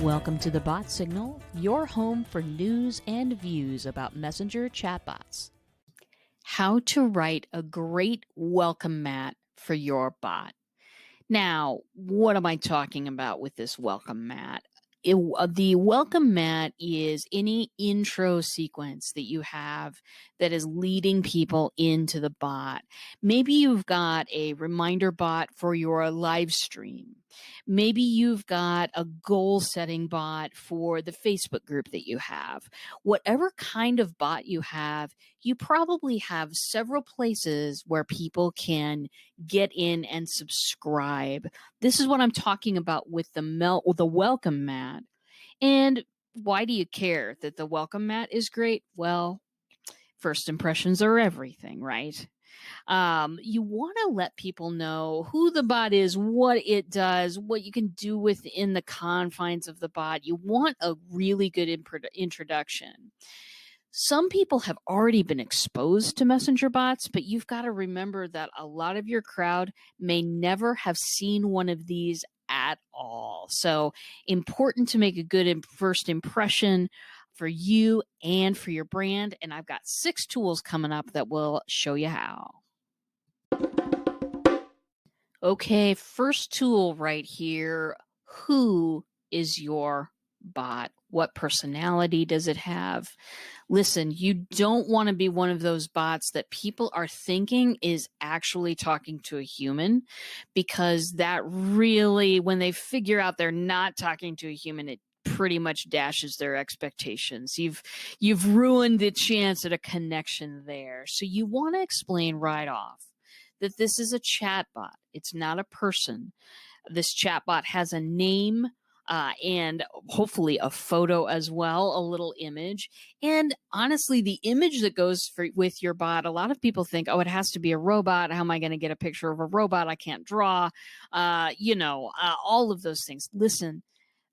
Welcome to the Bot Signal, your home for news and views about messenger chatbots. How to write a great welcome mat for your bot. Now, what am I talking about with this welcome mat? The welcome mat is any intro sequence that you have that is leading people into the bot. Maybe you've got a reminder bot for your live stream. Maybe you've got a goal setting bot for the Facebook group that you have. Whatever kind of bot you have, you probably have several places where people can get in and subscribe. This is what I'm talking about with the welcome mat. And why do you care that the welcome mat is great? Well, first impressions are everything, right? You want to let people know who the bot is, what it does, what you can do within the confines of the bot. You want a really good introduction. Some people have already been exposed to messenger bots, but you've got to remember that a lot of your crowd may never have seen one of these at all. So important to make a good first impression for you and for your brand. And I've got 6 tools coming up that will show you how. Okay, first tool right here. Who is your bot? What personality does it have? Listen, you don't want to be one of those bots that people are thinking is actually talking to a human, because that really, when they figure out they're not talking to a human, it pretty much dashes their expectations. You've ruined the chance at a connection there. So you want to explain right off that this is a chatbot. It's not a person. This chatbot has a name and hopefully a photo as well, a little image. And honestly, the image that goes with your bot, a lot of people think, oh, it has to be a robot. How am I going to get a picture of a robot? I can't draw, all of those things. Listen,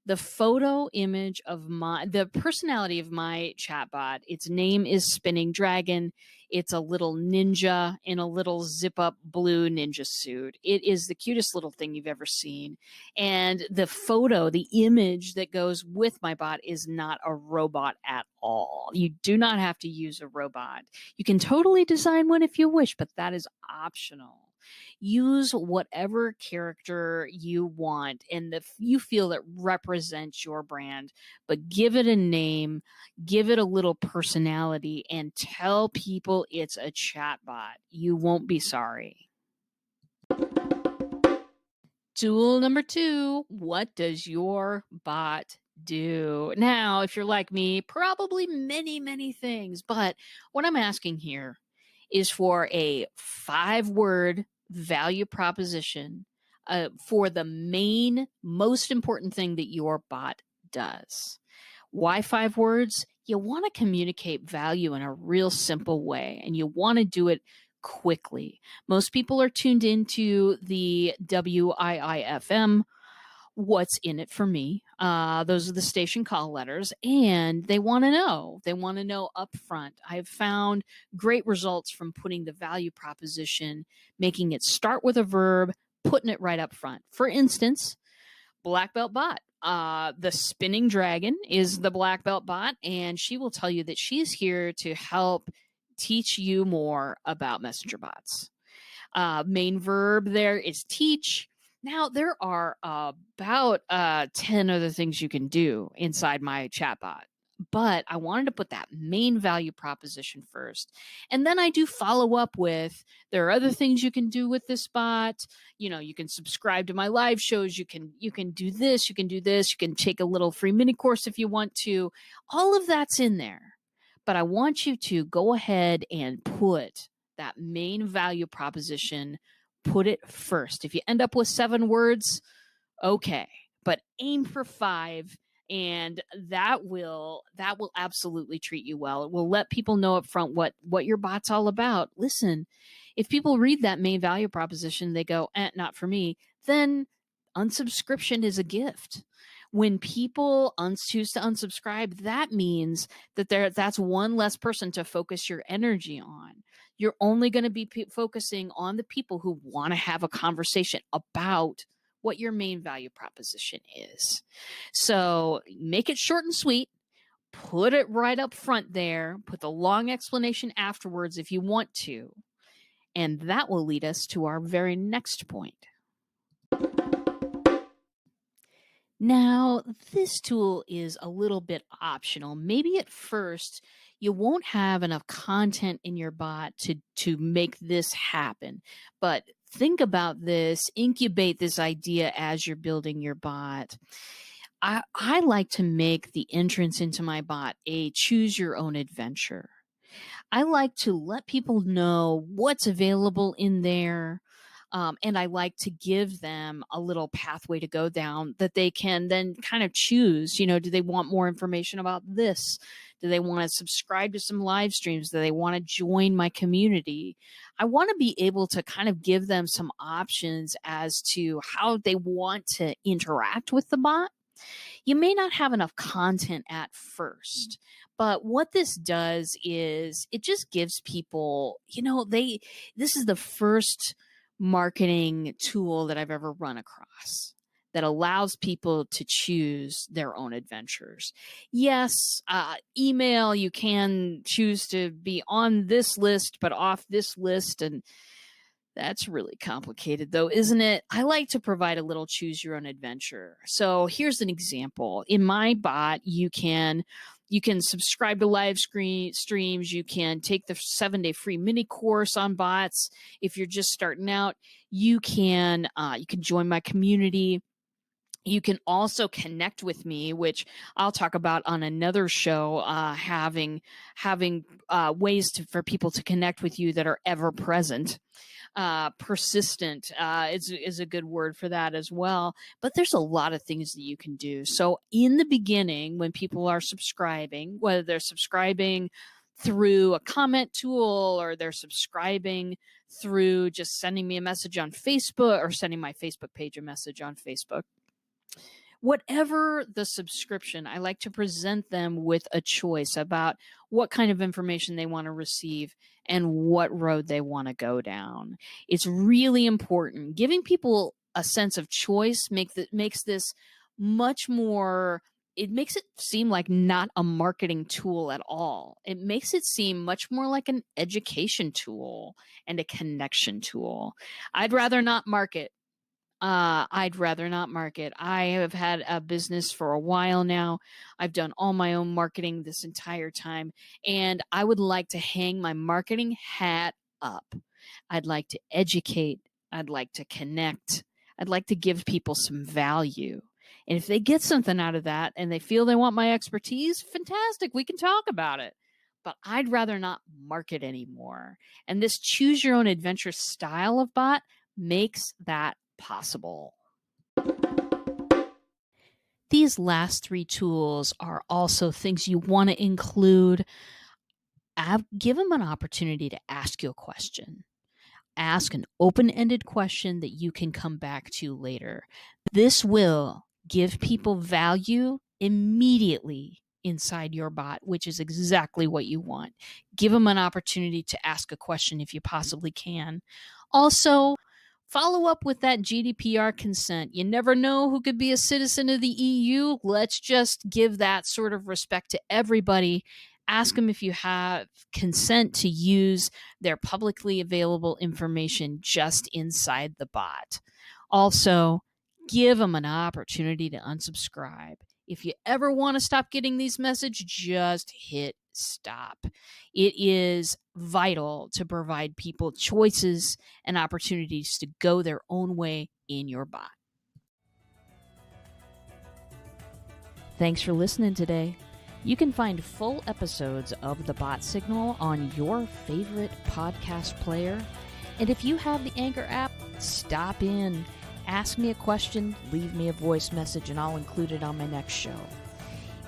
the photo image of the personality of my chatbot, its name is Spinning Dragon. It's a little ninja in a little zip up blue ninja suit. It is the cutest little thing you've ever seen. And the photo, the image that goes with my bot is not a robot at all. You do not have to use a robot. You can totally design one if you wish, but that is optional. Use whatever character you want and you feel that represents your brand, but give it a name, give it a little personality, and tell people it's a chatbot. You won't be sorry. Tool number 2, what does your bot do? Now, if you're like me, probably many, many things, but what I'm asking here is for a 5-word value proposition for the main, most important thing that your bot does. Why 5 words? You want to communicate value in a real simple way, and you want to do it quickly. Most people are tuned into the WIIFM. What's in it for me? Those are the station call letters, and they want to know. They want to know upfront. I've found great results from putting the value proposition, making it start with a verb, putting it right up front. For instance, Black Belt Bot. The Spinning Dragon is the Black Belt Bot, and she will tell you that she is here to help teach you more about messenger bots. Main verb there is teach. Now, there are about 10 other things you can do inside my chatbot, but I wanted to put that main value proposition first. And then I do follow up with, there are other things you can do with this bot. You know, you can subscribe to my live shows. You can do this, you can do this. You can take a little free mini course if you want to. All of that's in there. But I want you to go ahead and put that main value proposition, put it first. If you end up with 7 words, okay, but aim for 5, and that will absolutely treat you well. It will let people know up front what your bot's all about. Listen, if people read that main value proposition, they go, not for me, then unsubscription is a gift. When people choose to unsubscribe, that means that that's one less person to focus your energy on. You're only going to be focusing on the people who want to have a conversation about what your main value proposition is. So make it short and sweet. Put it right up front there. Put the long explanation afterwards if you want to. And that will lead us to our very next point. Now, this tool is a little bit optional. Maybe at first you won't have enough content in your bot to make this happen. But think about this, incubate this idea as you're building your bot. I like to make the entrance into my bot a choose your own adventure. I like to let people know what's available in there. And I like to give them a little pathway to go down that they can then kind of choose. Do they want more information about this? Do they want to subscribe to some live streams? Do they want to join my community? I want to be able to kind of give them some options as to how they want to interact with the bot. You may not have enough content at first, but what this does is it just gives people, this is the first marketing tool that I've ever run across that allows people to choose their own adventures. Yes, email, you can choose to be on this list, but off this list. And that's really complicated though, isn't it? I like to provide a little choose your own adventure. So here's an example. In my bot, you can subscribe to live streams. You can take the 7-day free mini course on bots. If you're just starting out, you can join my community. You can also connect with me, which I'll talk about on another show, having ways for people to connect with you that are ever present. Persistent is a good word for that as well. But there's a lot of things that you can do. So in the beginning, when people are subscribing, whether they're subscribing through a comment tool or they're subscribing through just sending me a message on Facebook or sending my Facebook page a message on Facebook, whatever the subscription, I like to present them with a choice about what kind of information they want to receive and what road they want to go down. It's really important. Giving people a sense of choice makes this much more, it makes it seem like not a marketing tool at all. It makes it seem much more like an education tool and a connection tool. I'd rather not market. I have had a business for a while now. I've done all my own marketing this entire time, and I would like to hang my marketing hat up. I'd like to educate. I'd like to connect. I'd like to give people some value. And if they get something out of that and they feel they want my expertise, fantastic. We can talk about it. But I'd rather not market anymore. And this choose your own adventure style of bot makes that possible. These last 3 tools are also things you want to include. Give them an opportunity to ask you a question. Ask an open-ended question that you can come back to later. This will give people value immediately inside your bot, which is exactly what you want. Give them an opportunity to ask a question if you possibly can. Also, follow up with that GDPR consent. You never know who could be a citizen of the EU. Let's just give that sort of respect to everybody. Ask them if you have consent to use their publicly available information just inside the bot. Also, give them an opportunity to unsubscribe. If you ever want to stop getting these messages, just hit stop. It is vital to provide people choices and opportunities to go their own way in your bot. Thanks for listening today. You can find full episodes of The Bot Signal on your favorite podcast player. And if you have the Anchor app, stop in, ask me a question, leave me a voice message, and I'll include it on my next show.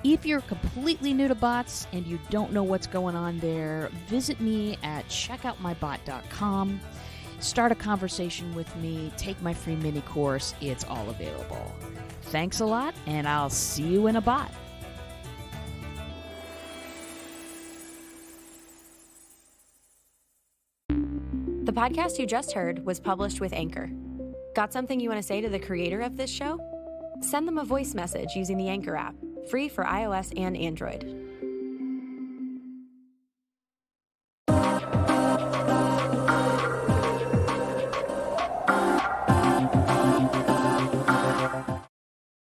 If you're completely new to bots and you don't know what's going on there, visit me at checkoutmybot.com. Start a conversation with me. Take my free mini course. It's all available. Thanks a lot, and I'll see you in a bot. The podcast you just heard was published with Anchor. Got something you want to say to the creator of this show? Send them a voice message using the Anchor app, free for iOS and Android.